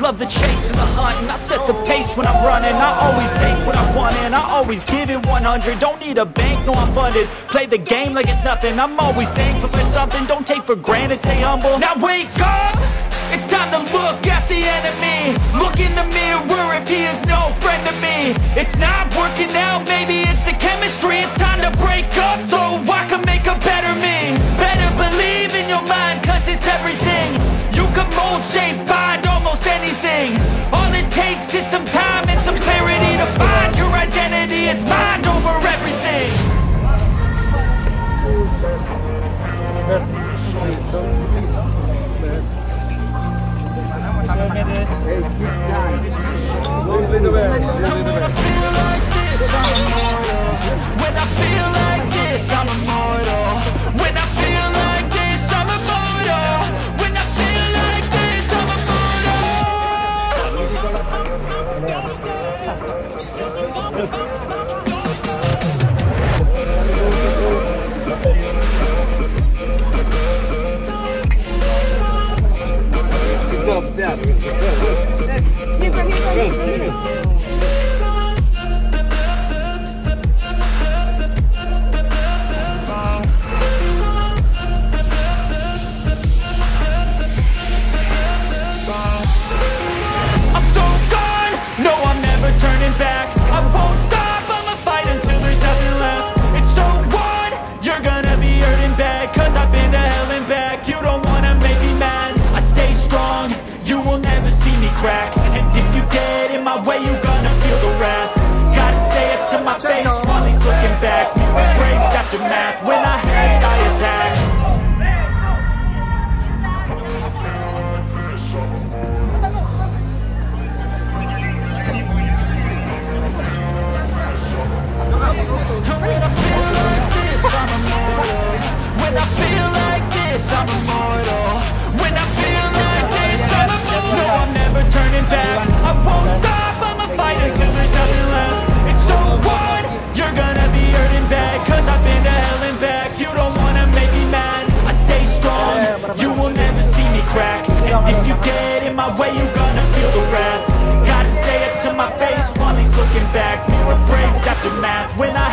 love the chase and the hunt, and I set the pace when I'm running. I always take what I want and I always give it 100. Don't need a bank, no I'm funded. Play the game like it's nothing. I'm always thankful for something. Don't take for granted, stay humble. Now wake up! It's time to look at the enemy. Look in the mirror if he is no friend to me. It's not working out, maybe it's the chemistry. It's time to break up so I can make a better me. Better believe in your mind, cause it's everything. You can mold, shape, find almost anything. All it takes is some time and some clarity to find your identity. It's mind over everything. When I feel like this, I'm immortal. When I feel like this, I'm immortal. When I feel like this, I'm immortal. When I feel like this, I'm turning back. I won't stop, I'ma fight until there's nothing left. It's so what? You're gonna be hurting bad, cause I've been to hell and back. You don't wanna make me mad, I stay strong. You will never see me crack. And if you get in my way, you're gonna feel the wrath. Gotta say it to my face while he's looking back. Mirror breaks after math, when I hate I attack. When I feel like this, I'm immortal. When I feel like this, I'm immortal. When I feel like this, I'm immortal. No, I'm never turning back. I won't stop, I'ma fight until there's nothing left. It's so what? You're gonna be hurting bad, cause I've been to hell and back. You don't wanna make me mad, I stay strong. You will never see me crack. And if you get in my way, you're gonna feel the wrath. Gotta say it to my face while he's looking back. Mirror breaks after math, when I